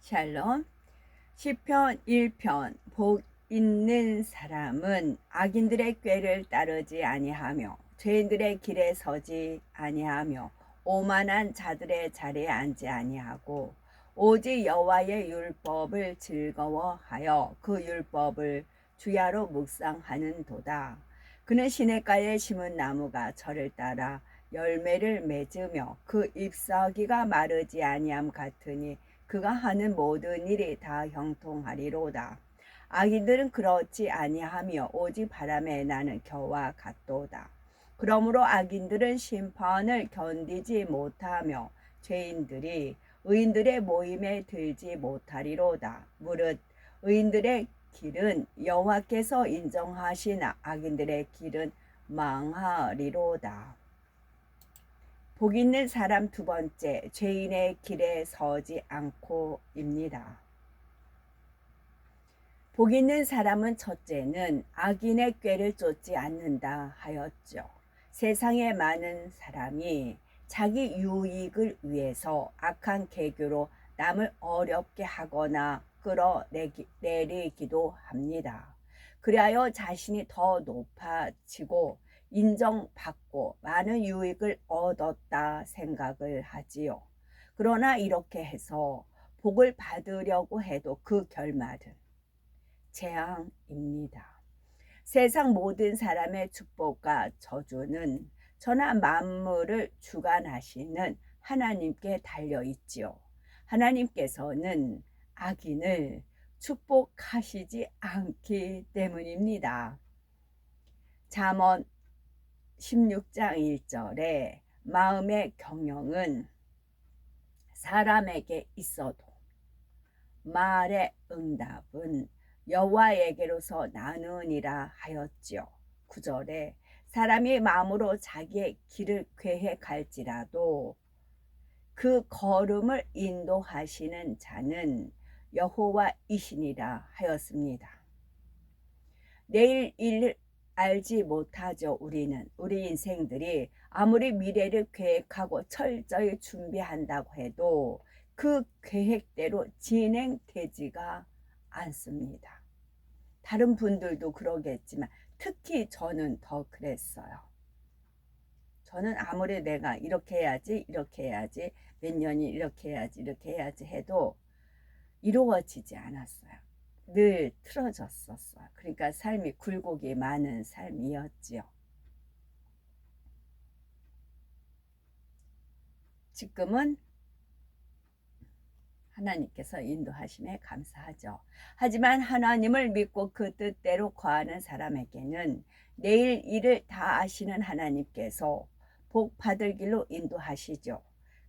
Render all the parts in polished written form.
샬롬. 시편 1편. 복 있는 사람은 악인들의 꾀를 따르지 아니하며 죄인들의 길에 서지 아니하며 오만한 자들의 자리에 앉지 아니하고 오직 여호와의 율법을 즐거워하여 그 율법을 주야로 묵상하는도다. 그는 시냇가에 심은 나무가 저를 따라 열매를 맺으며 그 잎사귀가 마르지 아니함 같으니 그가 하는 모든 일이 다 형통하리로다. 악인들은 그렇지 아니하며 오직 바람에 나는 겨와 같도다. 그러므로 악인들은 심판을 견디지 못하며 죄인들이 의인들의 모임에 들지 못하리로다. 무릇 의인들의 길은 여호와께서 인정하시나 악인들의 길은 망하리로다. 복 있는 사람 두 번째, 죄인의 길에 서지 않고입니다. 복 있는 사람은 첫째는 악인의 꾀를 쫓지 않는다 하였죠. 세상에 많은 사람이 자기 유익을 위해서 악한 계교로 남을 어렵게 하거나 끌어내리기도 합니다. 그리하여 자신이 더 높아지고 인정받고 많은 유익을 얻었다 생각을 하지요. 그러나 이렇게 해서 복을 받으려고 해도 그 결말은 재앙입니다. 세상 모든 사람의 축복과 저주는 천하 만물을 주관하시는 하나님께 달려 있지요. 하나님께서는 악인을 축복하시지 않기 때문입니다. 잠언 16장 1절에 마음의 경영은 사람에게 있어도 말의 응답은 여호와에게로서 나느니라 하였지요. 9절에 사람이 마음으로 자기의 길을 계획할지라도 그 걸음을 인도하시는 자는 여호와이시니라 하였습니다. 내일 일 알지 못하죠. 우리 인생들이 아무리 미래를 계획하고 철저히 준비한다고 해도 그 계획대로 진행되지가 않습니다. 다른 분들도 그러겠지만 특히 저는 더 그랬어요. 저는 아무리 내가 이렇게 해야지 몇 년이 이렇게 해야지 해도 이루어지지 않았어요. 늘 틀어졌었어요. 그러니까 삶이 굴곡이 많은 삶이었지요. 지금은 하나님께서 인도하심에 감사하죠. 하지만 하나님을 믿고 그 뜻대로 거하는 사람에게는 내일 일을 다 아시는 하나님께서 복 받을 길로 인도하시죠.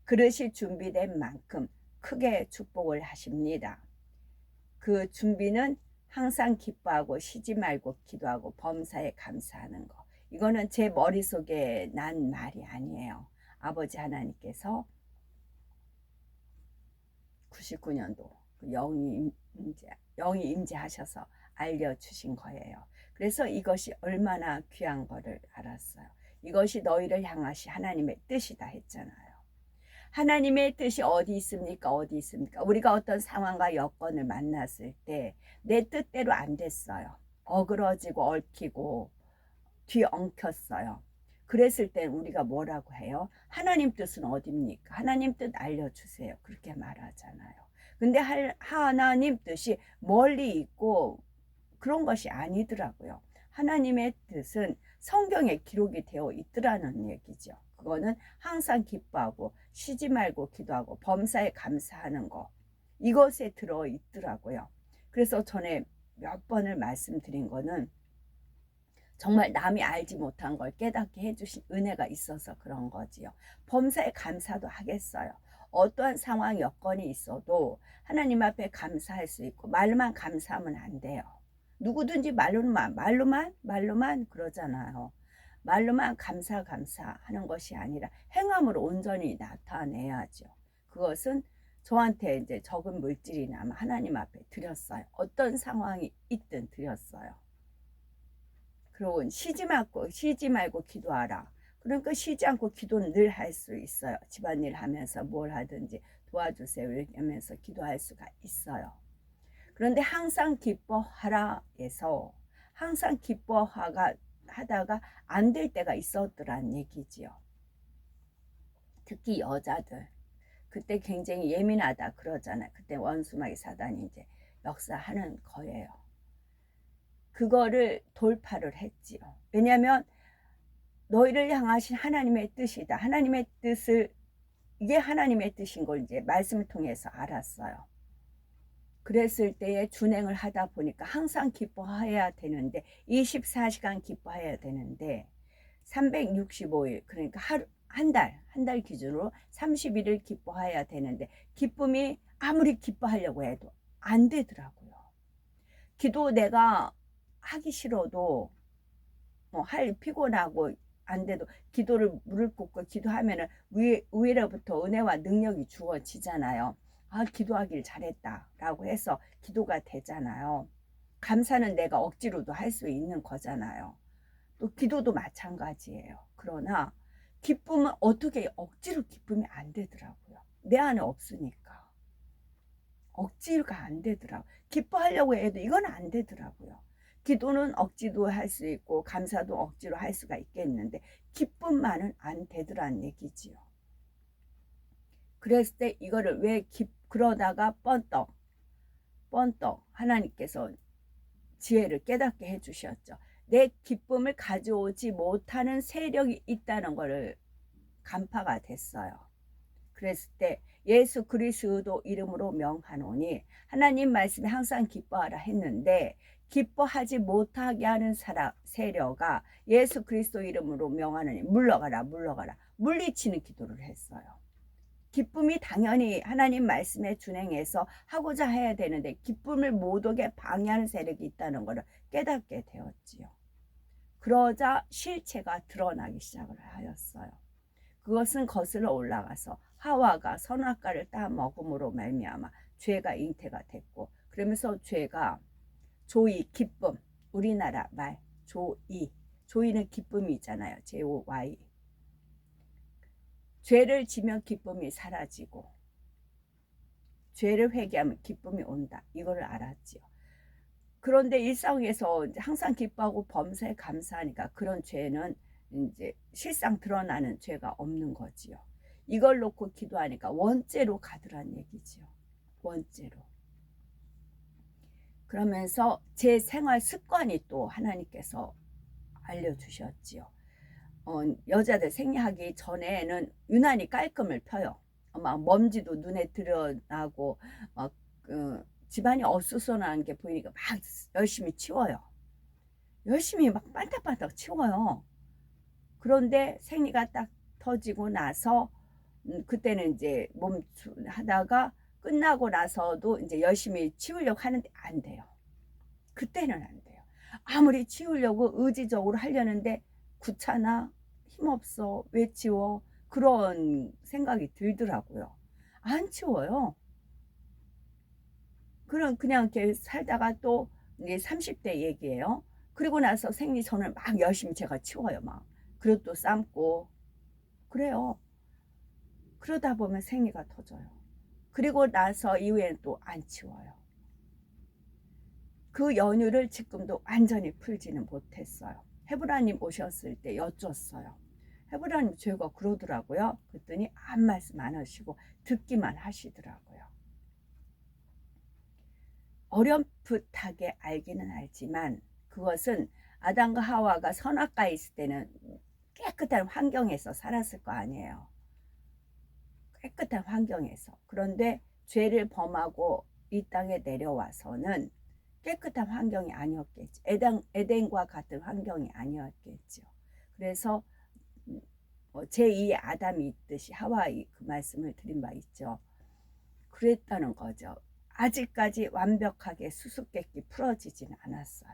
그릇이 준비된 만큼 크게 축복을 하십니다. 그 준비는 항상 기뻐하고 쉬지 말고 기도하고 범사에 감사하는 거. 이거는 제 머릿속에 난 말이 아니에요. 아버지 하나님께서 99년도 영이 임재하셔서 알려주신 거예요. 그래서 이것이 얼마나 귀한 거를 알았어요. 이것이 너희를 향하신 하나님의 뜻이다 했잖아요. 하나님의 뜻이 어디 있습니까? 어디 있습니까? 우리가 어떤 상황과 여건을 만났을 때 내 뜻대로 안 됐어요. 어그러지고 얽히고 뒤엉켰어요. 그랬을 땐 우리가 뭐라고 해요? 하나님 뜻은 어디입니까? 하나님 뜻 알려주세요. 그렇게 말하잖아요. 근데 하나님 뜻이 멀리 있고 그런 것이 아니더라고요. 하나님의 뜻은 성경에 기록이 되어 있더라는 얘기죠. 그거는 항상 기뻐하고 쉬지 말고 기도하고 범사에 감사하는 거, 이것에 들어있더라고요. 그래서 전에 몇 번을 말씀드린 거는 정말 남이 알지 못한 걸 깨닫게 해주신 은혜가 있어서 그런 거지요. 범사에 감사도 하겠어요. 어떠한 상황 여건이 있어도 하나님 앞에 감사할 수 있고 말로만 감사하면 안 돼요. 누구든지 말로만 그러잖아요. 말로만 감사하는 것이 아니라 행함으로 온전히 나타내야죠. 그것은 저한테 이제 적은 물질이나 하나님 앞에 드렸어요. 어떤 상황이 있든 드렸어요. 그리고 쉬지 말고 기도하라. 그러니까 쉬지 않고 기도는 늘 할 수 있어요. 집안일 하면서 뭘 하든지 도와주세요 이렇게 하면서 기도할 수가 있어요. 그런데 항상 기뻐하라에서 항상 하다가 안 될 때가 있었더란 얘기지요. 특히 여자들 그때 굉장히 예민하다 그러잖아요. 그때 원수마귀 사단이 이제 역사하는 거예요. 그거를 돌파를 했지요. 왜냐하면 너희를 향하신 하나님의 뜻이다. 하나님의 뜻을 이게 하나님의 뜻인 걸 이제 말씀을 통해서 알았어요. 그랬을 때에 준행을 하다 보니까 항상 기뻐해야 되는데 24시간 기뻐해야 되는데 365일 그러니까 한 달 기준으로 30일을 기뻐해야 되는데 기쁨이 아무리 기뻐하려고 해도 안 되더라고요. 기도 내가 하기 싫어도 피곤하고 안 돼도 기도를 무릎 꿇고 기도하면은 위로부터 은혜와 능력이 주어지잖아요. 아, 기도하길 잘했다라고 해서 기도가 되잖아요. 감사는 내가 억지로도 할 수 있는 거잖아요. 또 기도도 마찬가지예요. 그러나 기쁨은 어떻게 억지로 기쁨이 안 되더라고요. 내 안에 없으니까. 억지가 안 되더라고요. 기뻐하려고 해도 이건 안 되더라고요. 기도는 억지도 할 수 있고 감사도 억지로 할 수가 있겠는데 기쁨만은 안 되더란 얘기지요. 그랬을 때 이거를 그러다가 번떡 하나님께서 지혜를 깨닫게 해주셨죠. 내 기쁨을 가져오지 못하는 세력이 있다는 것을 간파가 됐어요. 그랬을 때 예수 그리스도 이름으로 명하노니 하나님 말씀에 항상 기뻐하라 했는데 기뻐하지 못하게 하는 세력아 예수 그리스도 이름으로 명하노니 물러가라 물리치는 기도를 했어요. 기쁨이 당연히 하나님 말씀에 준행해서 하고자 해야 되는데 기쁨을 못 오게 방해하는 세력이 있다는 것을 깨닫게 되었지요. 그러자 실체가 드러나기 시작을 하였어요. 그것은 거슬러 올라가서 하와가 선악과를 따 먹음으로 말미암아 죄가 잉태가 됐고 그러면서 죄가 조이 기쁨 우리나라 말 조이는 기쁨이잖아요. JOY 죄를 지면 기쁨이 사라지고 죄를 회개하면 기쁨이 온다. 이거를 알았지요. 그런데 일상에서 항상 기뻐하고 범사에 감사하니까 그런 죄는 이제 실상 드러나는 죄가 없는 거지요. 이걸 놓고 기도하니까 원죄로 가더란 얘기지요. 원죄로. 그러면서 제 생활 습관이 또 하나님께서 알려주셨지요. 여자들 생리하기 전에는 유난히 깔끔을 펴요. 막 먼지도 눈에 드러나고 막 집안이 어수선한 게 보이니까 막 열심히 치워요. 열심히 막 반짝반짝 치워요. 그런데 생리가 딱 터지고 나서 그때는 이제 몸 하다가 끝나고 나서도 이제 열심히 치우려고 하는데 안 돼요. 그때는 안 돼요. 아무리 치우려고 의지적으로 하려는데 귀찮아, 힘없어, 왜 치워? 그런 생각이 들더라고요. 안 치워요. 그냥 이렇게 살다가 또 이제 30대 얘기예요. 그리고 나서 생리 전을 막 열심히 제가 치워요. 막 그릇도 삶고 그래요. 그러다 보면 생리가 터져요. 그리고 나서 이후에는 또 안 치워요. 그 연유를 지금도 완전히 풀지는 못했어요. 헤브라님 오셨을 때 여쭸어요. 헤브라님 제가 그러더라고요. 그랬더니 아무 말씀 안 하시고 듣기만 하시더라고요. 어렴풋하게 알기는 알지만 그것은 아담과 하와가 선악과에 있을 때는 깨끗한 환경에서 살았을 거 아니에요. 깨끗한 환경에서. 그런데 죄를 범하고 이 땅에 내려와서는 깨끗한 환경이 아니었겠죠. 에덴과 같은 환경이 아니었겠죠. 그래서 제2의 아담이 있듯이 하와이 그 말씀을 드린 바 있죠. 그랬다는 거죠. 아직까지 완벽하게 수수께끼 풀어지진 않았어요.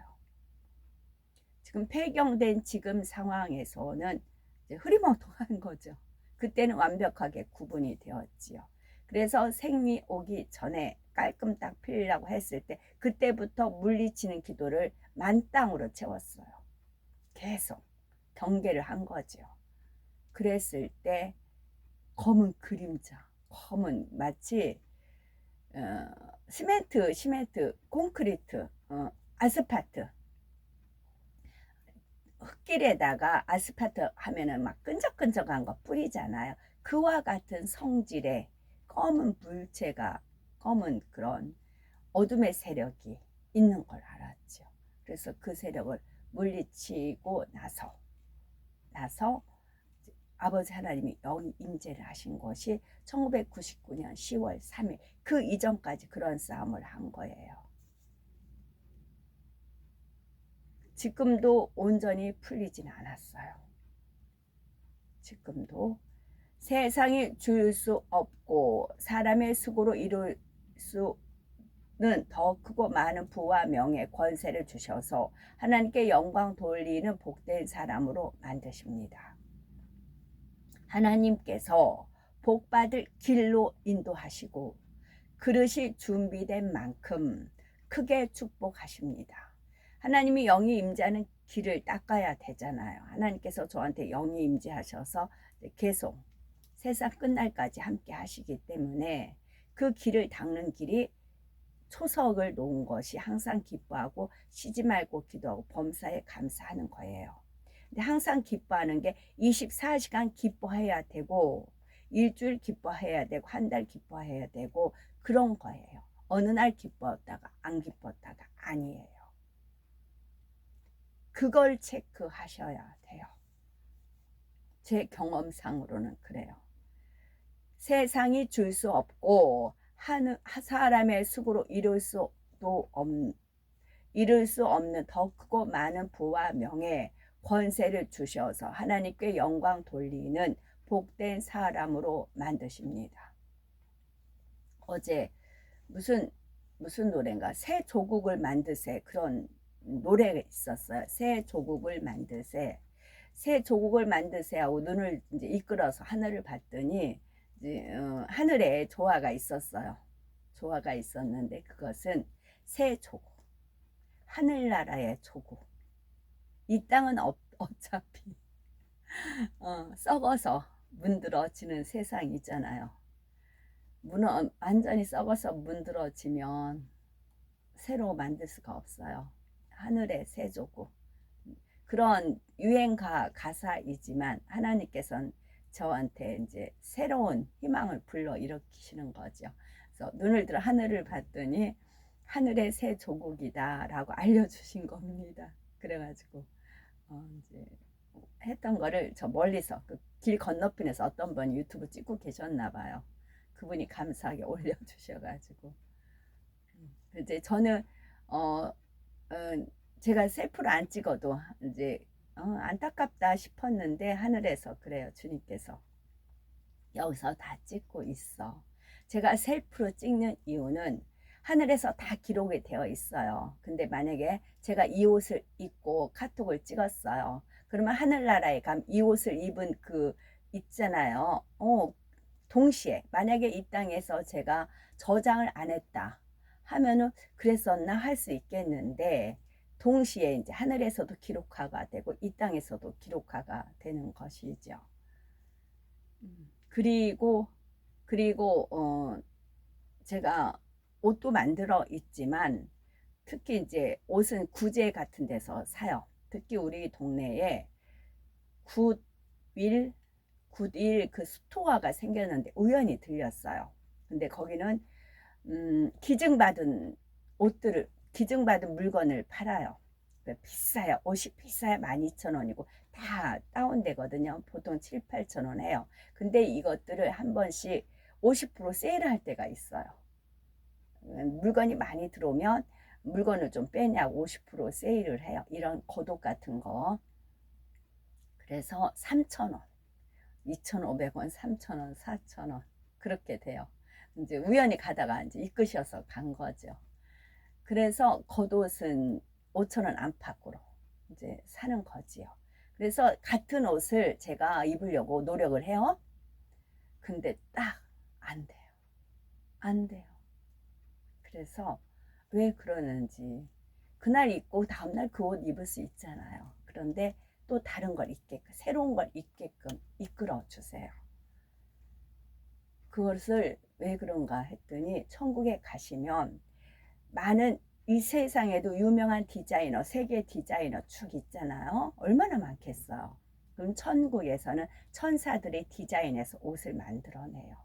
지금 폐경된 지금 상황에서는 이제 흐리멍텅한 거죠. 그때는 완벽하게 구분이 되었지요. 그래서 생리 오기 전에 깔끔 딱 피려고 했을 때 그때부터 물리치는 기도를 만땅으로 채웠어요. 계속 경계를 한 거죠. 그랬을 때 검은 그림자 검은 마치 시멘트, 콘크리트, 아스팔트, 흙길에다가 아스팔트 하면은 막 끈적끈적한 거 뿌리잖아요. 그와 같은 성질의 검은 물체가, 검은 그런 어둠의 세력이 있는 걸 알았죠. 그래서 그 세력을 물리치고 나서 아버지 하나님이 영이 임재를 하신 것이 1999년 10월 3일, 그 이전까지 그런 싸움을 한 거예요. 지금도 온전히 풀리진 않았어요. 지금도 세상이 줄 수 없고 사람의 수고로 이룰 수는 더 크고 많은 부와 명예, 권세를 주셔서 하나님께 영광 돌리는 복된 사람으로 만드십니다. 하나님께서 복받을 길로 인도하시고 그릇이 준비된 만큼 크게 축복하십니다. 하나님이 영이 임재하는 길을 닦아야 되잖아요. 하나님께서 저한테 영이 임재하셔서 계속 세상 끝날까지 함께 하시기 때문에 그 길을 닦는 길이 초석을 놓은 것이 항상 기뻐하고 쉬지 말고 기도하고 범사에 감사하는 거예요. 근데 항상 기뻐하는 게 24시간 기뻐해야 되고 일주일 기뻐해야 되고 한 달 기뻐해야 되고 그런 거예요. 어느 날 기뻤다가 안 기뻤다가 아니에요. 그걸 체크하셔야 돼요. 제 경험상으로는 그래요. 세상이 줄 수 없고 사람의 수고로 이룰 수 없는 더 크고 많은 부와 명예, 권세를 주셔서 하나님께 영광 돌리는 복된 사람으로 만드십니다. 어제 무슨 노래인가, 새 조국을 만드세, 그런 노래가 있었어요. 새 조국을 만드세. 새 조국을 만드세 하고 눈을 이제 이끌어서 하늘을 봤더니 이제 하늘에 조화가 있었어요. 조화가 있었는데 그것은 새 조국, 하늘나라의 조국. 이 땅은 어차피 썩어서 문드러지는 세상이잖아요. 완전히 썩어서 문드러지면 새로 만들 수가 없어요. 하늘의 새 조국. 그런 유행가 가사이지만 하나님께서는 저한테 이제 새로운 희망을 불러 일으키시는 거죠. 그래서 눈을 들어 하늘을 봤더니 하늘의 새 조국이다라고 알려주신 겁니다. 그래가지고 이제 했던 거를 저 멀리서 그 길 건너편에서 어떤 분이 유튜브 찍고 계셨나 봐요. 그분이 감사하게 올려주셔가지고 이제 저는 제가 셀프로 안 찍어도 이제 안타깝다 싶었는데 하늘에서 그래요. 주님께서 여기서 다 찍고 있어. 제가 셀프로 찍는 이유는 하늘에서 다 기록이 되어 있어요. 근데 만약에 제가 이 옷을 입고 카톡을 찍었어요. 그러면 하늘나라에 가면 이 옷을 입은 그 있잖아요. 동시에 만약에 이 땅에서 제가 저장을 안 했다 하면은 그랬었나 할 수 있겠는데 동시에 이제 하늘에서도 기록화가 되고 이 땅에서도 기록화가 되는 것이죠. 그리고 제가 옷도 만들어 있지만 특히 이제 옷은 구제 같은 데서 사요. 특히 우리 동네에 굿윌 그 스토어가 생겼는데 우연히 들렸어요. 근데 거기는 기증받은 물건을 팔아요. 비싸요. 옷이 비싸야 12,000원이고 다 다운되거든요. 보통 7, 8,000원 해요. 근데 이것들을 한 번씩 50% 세일할 때가 있어요. 물건이 많이 들어오면 물건을 좀 빼냐고 50% 세일을 해요. 이런 겉옷 같은 거. 그래서 3,000원, 2,500원, 3,000원, 4,000원 그렇게 돼요. 이제 우연히 가다가 이제 이끄셔서 간 거죠. 그래서 겉옷은 5,000원 안팎으로 이제 사는 거지요. 그래서 같은 옷을 제가 입으려고 노력을 해요. 근데 딱 안 돼요. 안 돼요. 그래서 왜 그러는지 그날 입고 다음날 그 옷 입을 수 있잖아요. 그런데 또 다른 걸 입게끔, 새로운 걸 입게끔 이끌어 주세요. 그것을 왜 그런가 했더니 천국에 가시면 많은 이 세상에도 유명한 디자이너, 세계 디자이너 축 있잖아요. 얼마나 많겠어요. 그럼 천국에서는 천사들이 디자인해서 옷을 만들어내요.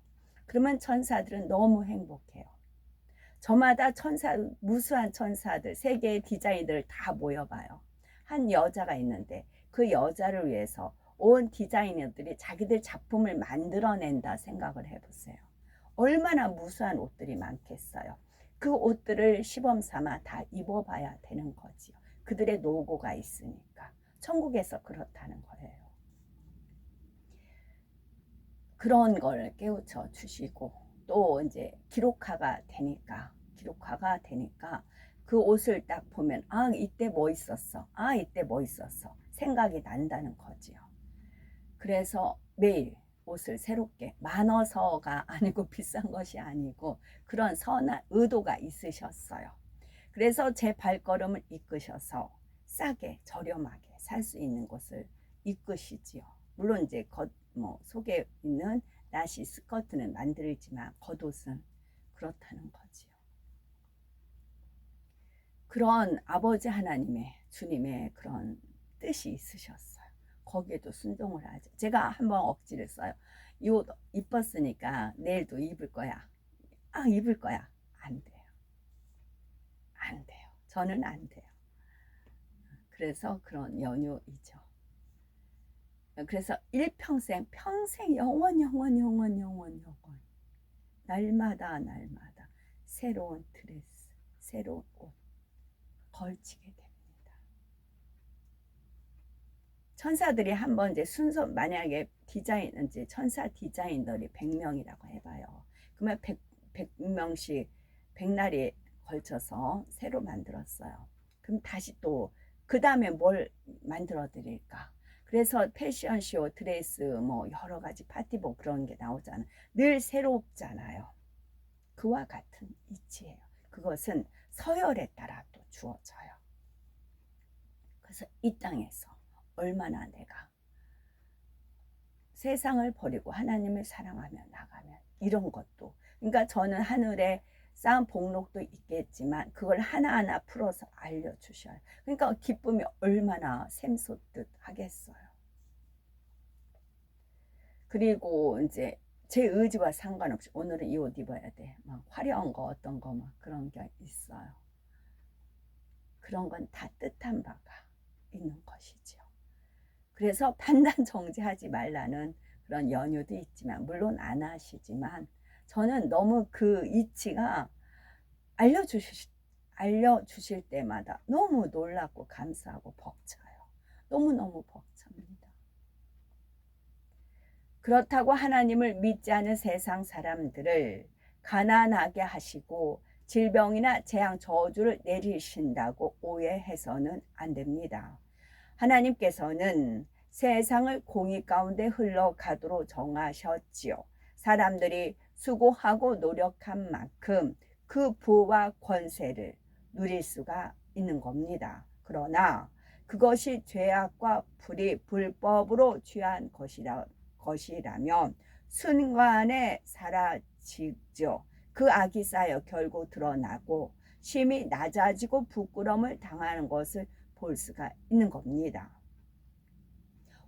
그러면 천사들은 너무 행복해요. 저마다 무수한 천사들, 세계의 디자인들을 다 모여봐요. 한 여자가 있는데 그 여자를 위해서 온 디자이너들이 자기들 작품을 만들어낸다 생각을 해보세요. 얼마나 무수한 옷들이 많겠어요. 그 옷들을 시범 삼아 다 입어봐야 되는 거지요. 그들의 노고가 있으니까. 천국에서 그렇다는 거예요. 그런 걸 깨우쳐 주시고 또 이제 기록화가 되니까 그 옷을 딱 보면 아 이때 뭐 있었어, 아 이때 뭐 있었어 생각이 난다는 거지요. 그래서 매일 옷을 새롭게 많아서가 아니고 비싼 것이 아니고 그런 선한 의도가 있으셨어요. 그래서 제 발걸음을 이끄셔서 싸게 저렴하게 살 수 있는 곳을 이끄시지요. 물론 이제 속에 있는 나시 스커트는 만들지만 겉옷은 그렇다는 거지요. 그런 아버지 하나님의 주님의 그런 뜻이 있으셨어요. 거기에도 순종을 하죠. 제가 한번 억지를 써요. 이 옷 이뻤으니까 내일도 입을 거야. 아 입을 거야. 안 돼요. 안 돼요. 저는 안 돼요. 그래서 그런 연유이죠. 그래서 일평생 평생 영원 날마다 새로운 드레스 새로운 옷 걸치게 됩니다. 천사들이 한번 이제 순서 만약에 이제 천사 디자이너들이 100명이라고 해봐요. 그러면 100명씩 100날에 걸쳐서 새로 만들었어요. 그럼 다시 또 그 다음에 뭘 만들어 드릴까? 그래서 패션쇼, 드레스, 여러 가지 파티복 그런 게 나오잖아요. 늘 새롭잖아요. 그와 같은 이치예요. 그것은 서열에 따라 또 주어져요. 그래서 이 땅에서 얼마나 내가 세상을 버리고 하나님을 사랑하며 나가면 이런 것도 그러니까 저는 하늘에 쌓은 복록도 있겠지만 그걸 하나하나 풀어서 알려주셔요. 그러니까 기쁨이 얼마나 샘솟듯 하겠어요. 그리고 이제 제 의지와 상관없이 오늘은 이 옷 입어야 돼. 막 화려한 거 어떤 거 막 그런 게 있어요. 그런 건 다 뜻한 바가 있는 것이죠. 그래서 판단 정지하지 말라는 그런 연유도 있지만 물론 안 하시지만 저는 너무 그 이치가 알려주실 때마다 너무 놀랍고 감사하고 벅차요. 너무너무 벅찹니다. 그렇다고 하나님을 믿지 않은 세상 사람들을 가난하게 하시고 질병이나 재앙 저주를 내리신다고 오해해서는 안 됩니다. 하나님께서는 세상을 공의 가운데 흘러가도록 정하셨지요. 사람들이 수고하고 노력한 만큼 그 부와 권세를 누릴 수가 있는 겁니다. 그러나 그것이 죄악과 불법으로 취한 것이라면 순간에 사라지죠. 그 악이 쌓여 결국 드러나고 심히 낮아지고 부끄러움을 당하는 것을 볼 수가 있는 겁니다.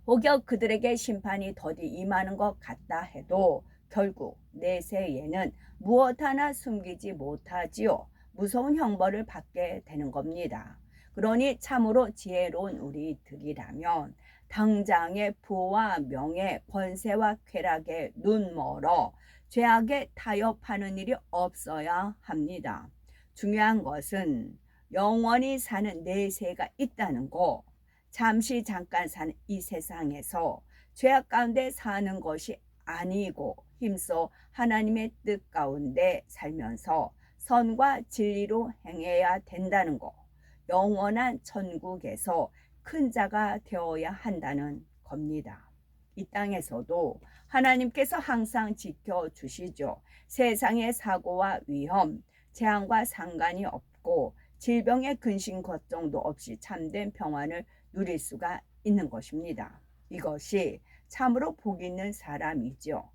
혹여 그들에게 심판이 더디 임하는 것 같다 해도 결국 내세에는 무엇 하나 숨기지 못하지요. 무서운 형벌을 받게 되는 겁니다. 그러니 참으로 지혜로운 우리들이라면 당장의 부와 명예, 권세와 쾌락에 눈멀어 죄악에 타협하는 일이 없어야 합니다. 중요한 것은 영원히 사는 내세가 있다는 거, 잠깐 사는 이 세상에서 죄악 가운데 사는 것이 아니고 힘써 하나님의 뜻 가운데 살면서 선과 진리로 행해야 된다는 거, 영원한 천국에서 큰 자가 되어야 한다는 겁니다. 이 땅에서도 하나님께서 항상 지켜주시죠. 세상의 사고와 위험, 재앙과 상관이 없고 질병의 근심 걱정도 없이 참된 평안을 누릴 수가 있는 것입니다. 이것이 참으로 복 있는 사람이죠.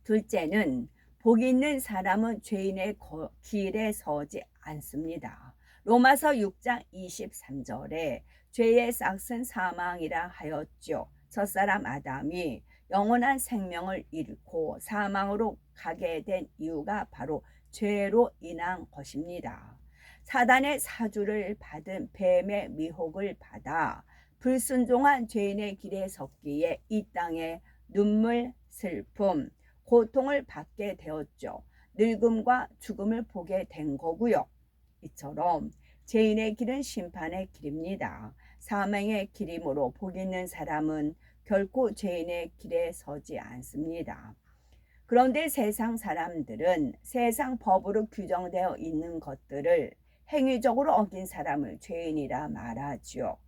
둘째는 복 있는 사람은 죄인의 길에 서지 않습니다. 로마서 6장 23절에 죄의 싹은 사망이라 하였죠. 첫사람 아담이 영원한 생명을 잃고 사망으로 가게 된 이유가 바로 죄로 인한 것입니다. 사단의 사주를 받은 뱀의 미혹을 받아 불순종한 죄인의 길에 섰기에 이 땅에 눈물, 슬픔, 고통을 받게 되었죠. 늙음과 죽음을 보게 된 거고요. 이처럼 죄인의 길은 심판의 길입니다. 사망의 길이므로 복 있는 사람은 결코 죄인의 길에 서지 않습니다. 그런데 세상 사람들은 세상 법으로 규정되어 있는 것들을 행위적으로 어긴 사람을 죄인이라 말하지요.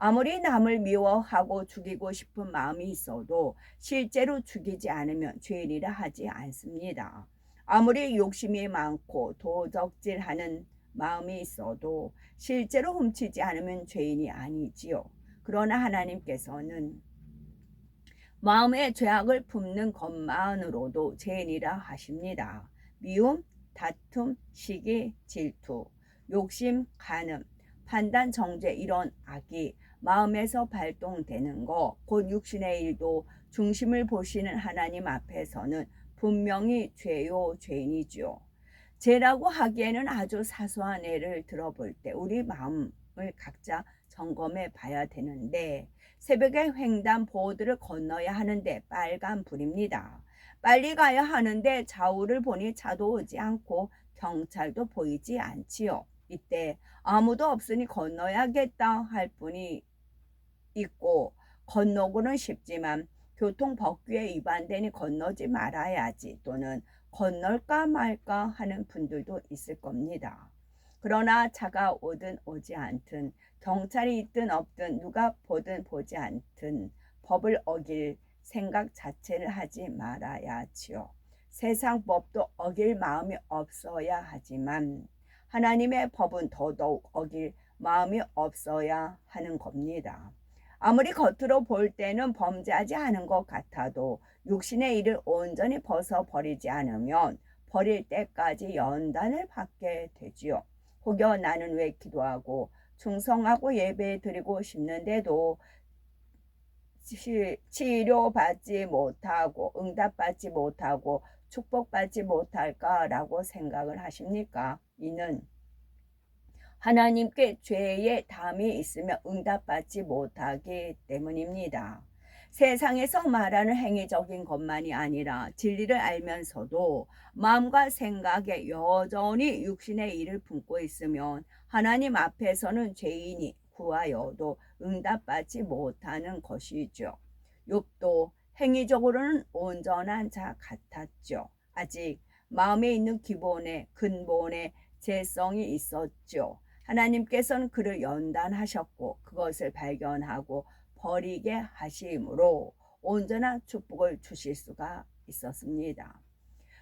아무리 남을 미워하고 죽이고 싶은 마음이 있어도 실제로 죽이지 않으면 죄인이라 하지 않습니다. 아무리 욕심이 많고 도적질하는 마음이 있어도 실제로 훔치지 않으면 죄인이 아니지요. 그러나 하나님께서는 마음에 죄악을 품는 것만으로도 죄인이라 하십니다. 미움, 다툼, 시기, 질투, 욕심, 간음, 판단, 정죄 이런 악이 마음에서 발동되는 것, 곧 육신의 일도 중심을 보시는 하나님 앞에서는 분명히 죄요 죄인이지요. 죄라고 하기에는 아주 사소한 예를 들어볼 때 우리 마음을 각자 점검해 봐야 되는데, 새벽에 횡단보도를 건너야 하는데 빨간불입니다. 빨리 가야 하는데 좌우를 보니 차도 오지 않고 경찰도 보이지 않지요. 이때 아무도 없으니 건너야겠다 할 뿐이 있고, 건너고는 싶지만 교통법규에 위반되니 건너지 말아야지 또는 건널까 말까 하는 분들도 있을 겁니다. 그러나 차가 오든 오지 않든, 경찰이 있든 없든, 누가 보든 보지 않든 법을 어길 생각 자체를 하지 말아야지요. 세상 법도 어길 마음이 없어야 하지만 하나님의 법은 더더욱 어길 마음이 없어야 하는 겁니다. 아무리 겉으로 볼 때는 범죄하지 않은 것 같아도 육신의 일을 온전히 벗어버리지 않으면 버릴 때까지 연단을 받게 되지요. 혹여 나는 왜 기도하고 충성하고 예배 드리고 싶는데도 치료받지 못하고 응답받지 못하고 축복받지 못할까라고 생각을 하십니까? 이는 하나님께 죄의 담이 있으며 응답받지 못하기 때문입니다. 세상에서 말하는 행위적인 것만이 아니라 진리를 알면서도 마음과 생각에 여전히 육신의 일을 품고 있으면 하나님 앞에서는 죄인이 구하여도 응답받지 못하는 것이죠. 욥도 행위적으로는 온전한 자 같았죠. 아직 마음에 있는 기본의 근본의 죄성이 있었죠. 하나님께서는 그를 연단하셨고 그것을 발견하고 버리게 하심으로 온전한 축복을 주실 수가 있었습니다.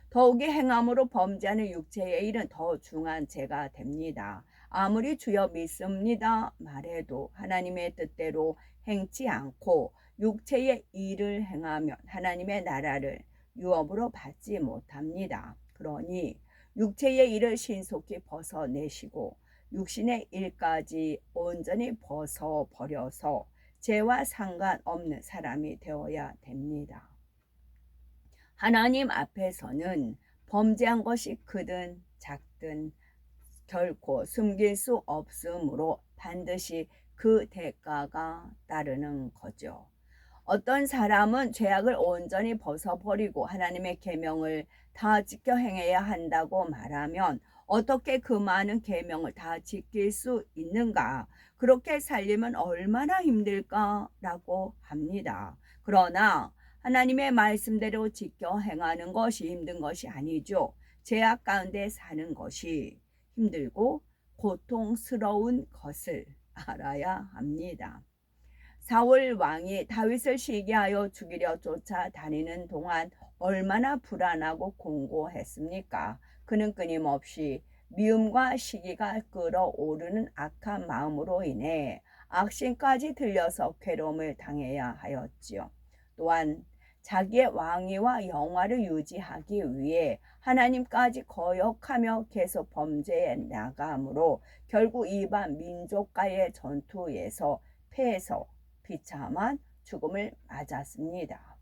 더욱이 행함으로 범죄하는 육체의 일은 더 중한 죄가 됩니다. 아무리 주여 믿습니다 말해도 하나님의 뜻대로 행치 않고 육체의 일을 행하면 하나님의 나라를 유업으로 받지 못합니다. 그러니 육체의 일을 신속히 벗어내시고 육신의 일까지 온전히 벗어버려서 죄와 상관없는 사람이 되어야 됩니다. 하나님 앞에서는 범죄한 것이 크든 작든 결코 숨길 수 없으므로 반드시 그 대가가 따르는 거죠. 어떤 사람은 죄악을 온전히 벗어버리고 하나님의 계명을 다 지켜 행해야 한다고 말하면 어떻게 그 많은 계명을 다 지킬 수 있는가? 그렇게 살려면 얼마나 힘들까라고 합니다. 그러나 하나님의 말씀대로 지켜 행하는 것이 힘든 것이 아니죠. 죄악 가운데 사는 것이 힘들고 고통스러운 것을 알아야 합니다. 사울 왕이 다윗을 시기하여 죽이려 쫓아다니는 동안 얼마나 불안하고 공고했습니까? 그는 끊임없이 미움과 시기가 끓어오르는 악한 마음으로 인해 악신까지 들려서 괴로움을 당해야 하였지요. 또한 자기의 왕위와 영화를 유지하기 위해 하나님까지 거역하며 계속 범죄해 나가므로 결국 이방 민족과의 전투에서 패해서 비참한 죽음을 맞았습니다.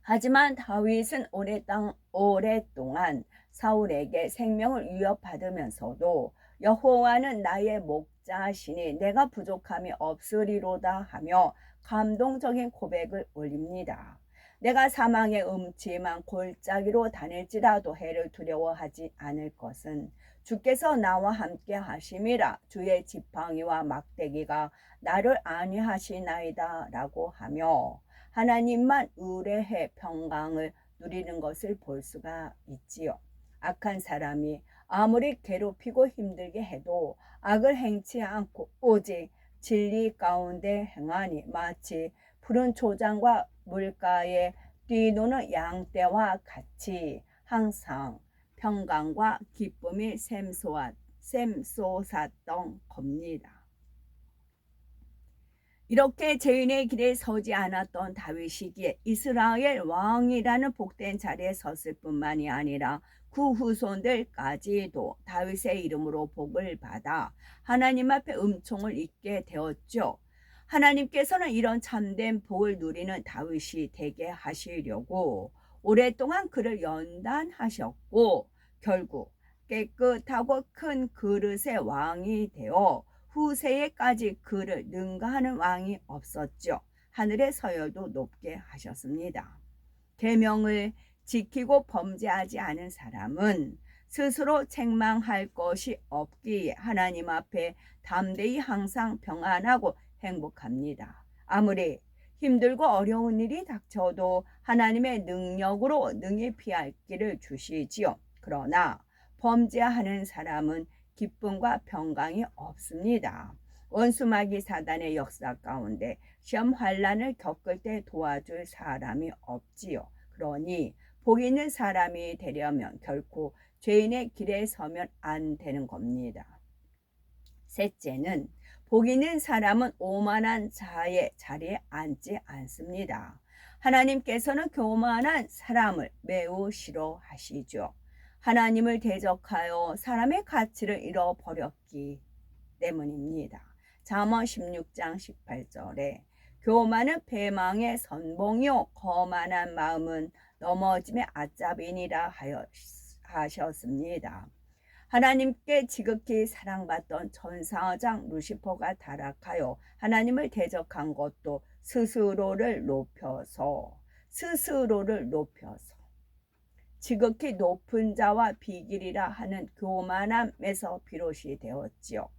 하지만 다윗은 오랫동안 사울에게 생명을 위협받으면서도 여호와는 나의 목자시니 내가 부족함이 없으리로다 하며 감동적인 고백을 올립니다. 내가 사망의 음침한 골짜기로 다닐지라도 해를 두려워하지 않을 것은 주께서 나와 함께 하심이라. 주의 지팡이와 막대기가 나를 안위하시나이다 라고 하며 하나님만 의뢰해 평강을 누리는 것을 볼 수가 있지요. 악한 사람이 아무리 괴롭히고 힘들게 해도 악을 행치 않고 오직 진리 가운데 행하니 마치 푸른 초장과 물가에 뛰노는 양떼와 같이 항상 평강과 기쁨이 샘솟았던 겁니다. 이렇게 죄인의 길에 서지 않았던 다윗이기에 이스라엘 왕이라는 복된 자리에 섰을 뿐만이 아니라 그 후손들까지도 다윗의 이름으로 복을 받아 하나님 앞에 은총을 입게 되었죠. 하나님께서는 이런 참된 복을 누리는 다윗이 되게 하시려고 오랫동안 그를 연단하셨고 결국 깨끗하고 큰 그릇의 왕이 되어 후세에까지 그를 능가하는 왕이 없었죠. 하늘의 서열도 높게 하셨습니다. 계명을 지키고 범죄하지 않은 사람은 스스로 책망할 것이 없기에 하나님 앞에 담대히 항상 평안하고 행복합니다. 아무리 힘들고 어려운 일이 닥쳐도 하나님의 능력으로 능히 피할 길을 주시지요. 그러나 범죄하는 사람은 기쁨과 평강이 없습니다. 원수마귀 사단의 역사 가운데 시험 환난을 겪을 때 도와줄 사람이 없지요. 그러니 복 있는 사람이 되려면 결코 죄인의 길에 서면 안 되는 겁니다. 셋째는 복 있는 사람은 오만한 자의 자리에 앉지 않습니다. 하나님께서는 교만한 사람을 매우 싫어하시죠. 하나님을 대적하여 사람의 가치를 잃어버렸기 때문입니다. 잠언 16장 18절에 교만은 배망의 선봉이요 거만한 마음은 넘어짐의 아짭이니라 하셨습니다. 하나님께 지극히 사랑받던 천사장 루시퍼가 타락하여 하나님을 대적한 것도 스스로를 높여서 지극히 높은 자와 비길이라 하는 교만함에서 비롯이 되었지요.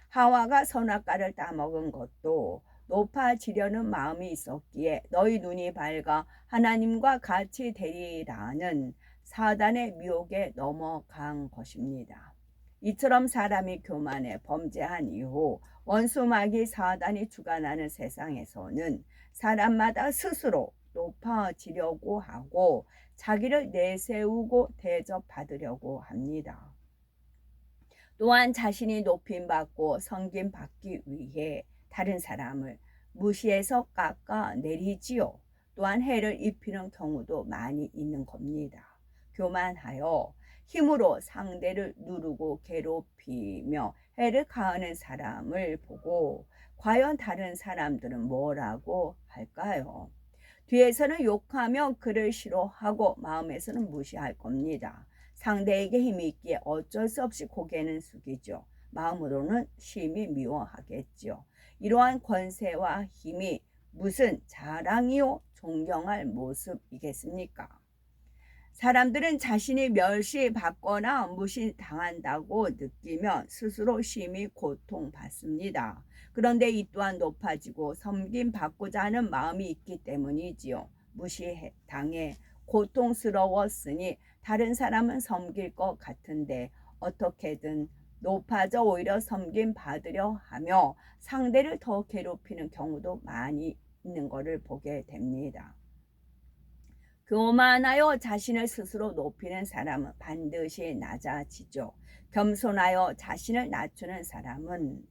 하와가 선악과를 따먹은 것도 높아지려는 마음이 있었기에 너희 눈이 밝아 하나님과 같이 되리라는 사단의 미혹에 넘어간 것입니다. 이처럼 사람이 교만해 범죄한 이후 원수마귀 사단이 주관하는 세상에서는 사람마다 스스로 높아지려고 하고 자기를 내세우고 대접받으려고 합니다. 또한 자신이 높임받고 섬김받기 위해 다른 사람을 무시해서 깎아내리지요. 또한 해를 입히는 경우도 많이 있는 겁니다. 교만하여 힘으로 상대를 누르고 괴롭히며 해를 가하는 사람을 보고 과연 다른 사람들은 뭐라고 할까요? 뒤에서는 욕하며 그를 싫어하고 마음에서는 무시할 겁니다. 상대에게 힘이 있기에 어쩔 수 없이 고개는 숙이죠. 마음으로는 심히 미워하겠죠. 이러한 권세와 힘이 무슨 자랑이요 존경할 모습이겠습니까? 사람들은 자신이 멸시받거나 무시당한다고 느끼면 스스로 심히 고통받습니다. 그런데 이 또한 높아지고 섬김받고자 하는 마음이 있기 때문이지요. 무시당해 고통스러웠으니 다른 사람은 섬길 것 같은데 어떻게든 높아져 오히려 섬김받으려 하며 상대를 더 괴롭히는 경우도 많이 있는 것을 보게 됩니다. 교만하여 자신을 스스로 높이는 사람은 반드시 낮아지죠. 겸손하여 자신을 낮추는 사람은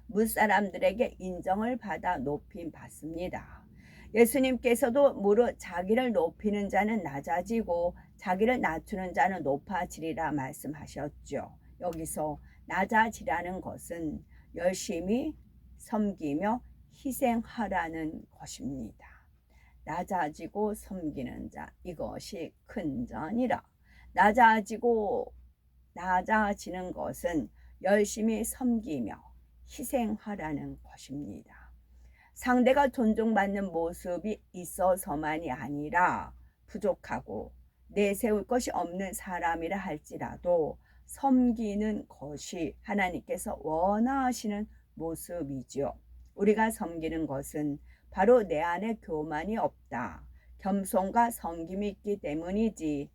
무사람들에게 인정을 받아 높임 받습니다. 예수님께서도 무릇 자기를 높이는 자는 낮아지고 자기를 낮추는 자는 높아지리라 말씀하셨죠. 여기서 낮아지라는 것은 열심히 섬기며 희생하라는 것입니다. 낮아지고 섬기는 자, 이것이 큰전이라. 낮아지는 것은 열심히 섬기며 희생하라는 것입니다. 상대가 존중받는 모습이 있어서만이 아니라 부족하고 내세울 것이 없는 사람이라 할지라도 섬기는 것이 하나님께서 원하시는 모습이지요. 우리가 섬기는 것은 바로 내 안에 교만이 없다, 겸손과 섬김이 있기 때문이지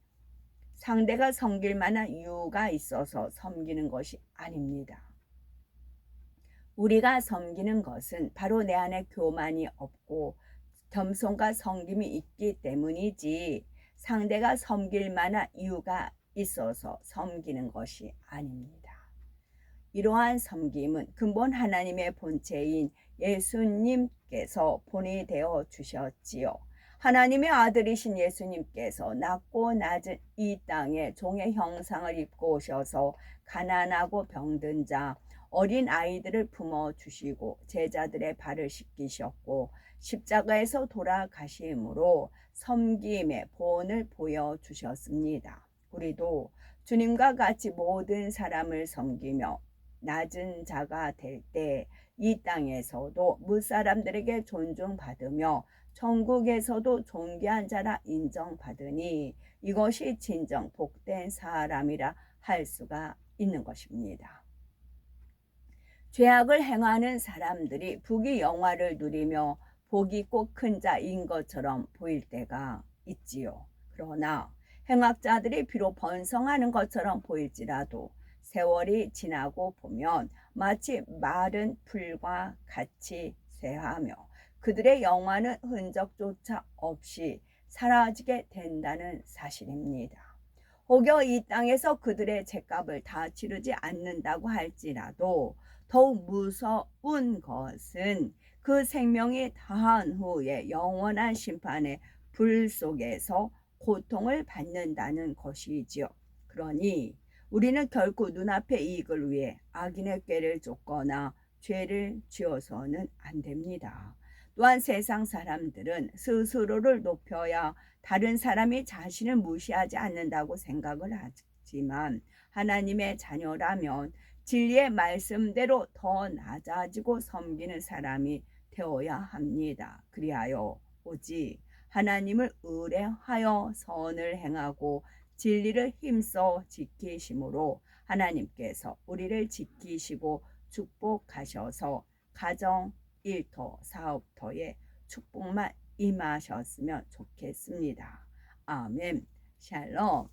상대가 섬길 만한 이유가 있어서 섬기는 것이 아닙니다. 우리가 섬기는 것은 바로 내 안에 교만이 없고 겸손과 섬김이 있기 때문이지 상대가 섬길 만한 이유가 있어서 섬기는 것이 아닙니다. 이러한 섬김은 근본 하나님의 본체인 예수님께서 본이 되어 주셨지요. 하나님의 아들이신 예수님께서 낮고 낮은 이 땅에 종의 형상을 입고 오셔서 가난하고 병든 자, 어린 아이들을 품어주시고 제자들의 발을 씻기셨고 십자가에서 돌아가심으로 섬김의 본을 보여주셨습니다. 우리도 주님과 같이 모든 사람을 섬기며 낮은 자가 될 때 이 땅에서도 무사람들에게 존중받으며 천국에서도 존귀한 자라 인정받으니 이것이 진정 복된 사람이라 할 수가 있는 것입니다. 죄악을 행하는 사람들이 부귀 영화를 누리며 복이 꼭 큰 자인 것처럼 보일 때가 있지요. 그러나 행악자들이 비록 번성하는 것처럼 보일지라도 세월이 지나고 보면 마치 마른 풀과 같이 쇠하며 그들의 영화는 흔적조차 없이 사라지게 된다는 사실입니다. 혹여 이 땅에서 그들의 죗값을 다 치르지 않는다고 할지라도 더욱 무서운 것은 그 생명이 다한 후에 영원한 심판의 불 속에서 고통을 받는다는 것이지요. 그러니 우리는 결코 눈앞의 이익을 위해 악인의 꾀를 쫓거나 죄를 지어서는 안 됩니다. 또한 세상 사람들은 스스로를 높여야 다른 사람이 자신을 무시하지 않는다고 생각을 하지만 하나님의 자녀라면 진리의 말씀대로 더 낮아지고 섬기는 사람이 되어야 합니다. 그리하여 오직 하나님을 의뢰하여 선을 행하고 진리를 힘써 지키심으로 하나님께서 우리를 지키시고 축복하셔서 가정, 일터, 사업터에 축복만 임하셨으면 좋겠습니다. 아멘. 샬롬.